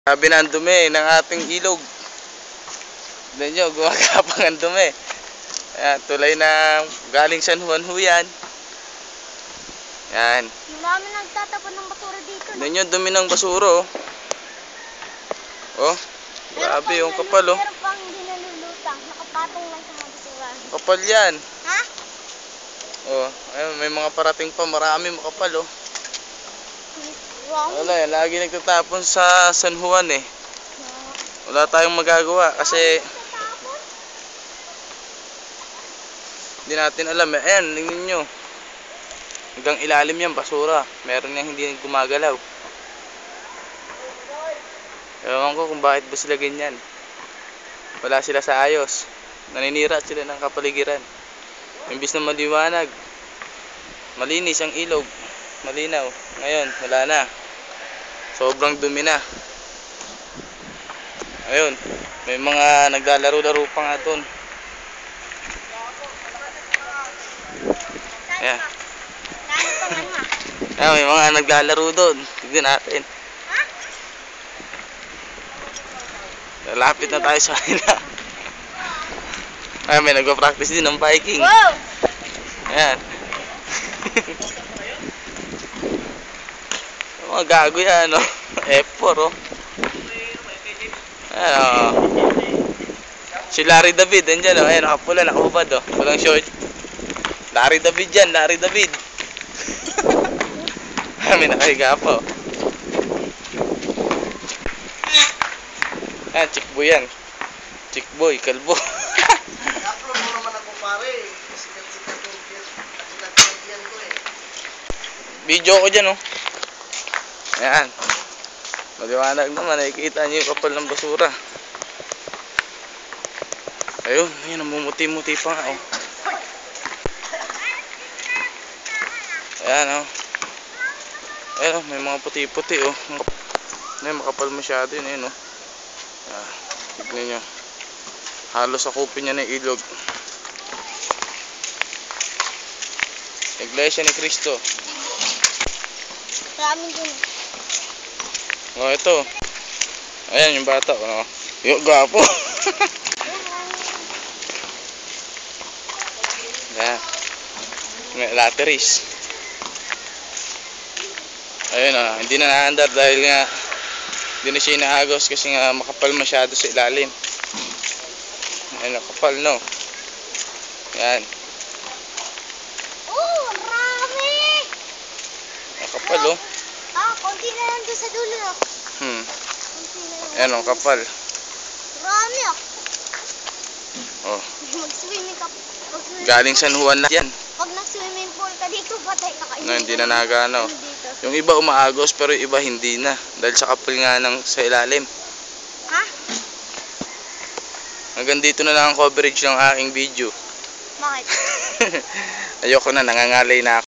Sabi na ang dumi ng ating ilog. Tignan nyo, gumagapang ang dumi. Ayan, tulay na galing San Juan ho yan. Yan. Marami nagtatapon ng basura dito. Tignan nyo, dumi ng basura oh. Oh, grabe yung kapal oh. Meron pang hindi nalulutang. Nakapatong lang sa mga basura. Kapal yan. Ha? Oh, ayun, may mga parating pa, marami makapal oh. Wrong. Wala, lagi nagtatapon sa San Juan eh. Wala tayong magagawa kasi hindi natin alam eh. Ayan, tingnan nyo. Hanggang ilalim yan, basura. Meron yang hindi gumagalaw. Ewan ko kung bakit ba sila ganyan. Wala sila sa ayos. Naninira sila ng kapaligiran. Imbis na maliwanag, malinis ang ilog, malinaw. Ngayon, wala na. Sobrang dumi na. Ayun, may mga naglalaro-laro pa nga doon. Ayan. Ayan, may mga naglalaro doon. Tignan natin. Lalapit na tayo sa kanila. Ayan, may nagpa-practice din ng biking. Wow! Ayan. Mga gago yan, oh. F4, oh. Ayan, oh. Si Larry David, andyan, oh. Ayan, nakapula, nakahubad, oh. Walang short. Larry David yan, Larry David. May nakahiga pa, oh. Ayan, chickboy yan. Chickboy, kalbo. I-upload mo naman ako pare. Sikat-sikat yan ko eh. Video ko dyan, oh. Ayan. Maliwanag naman, nakikita nyo yung kapal ng basura. Ayun, ayun, namumuti-muti pa nga, oh. Ayan, oh. Ayan, oh, may mga puti-puti, oh. Ayan, makapal masyado yun, ayun, oh. Tignan nyo. Halos akupin niya ng ilog. Iglesia ni Cristo. Marami din. Oh, ito. Ayan yung bata, oh. Yung gapo. Ayan. May lateris. Ayun, oh. Hindi na naandar dahil nga hindi na siya inaagos kasi nga makapal masyado sa ilalim. Ayan, nakapal, no? Ayan. Oh, marami! Nakapal, oh. Konti na lang doon sa dulo. Konti na lang. Ayan, oh, kapal. Marami, oh. Oh. Mag-swimming ka. Galing San Juan na yan. Pag nag-swimming pool ka dito, patay ka kayo. No, hindi na nagano. Yung iba umaagos pero yung iba hindi na. Dahil sa kapal nga ng sa ilalim. Ha? Hanggang dito na lang ang coverage ng aking video. Bakit? Ayoko na, nangangalay na ako.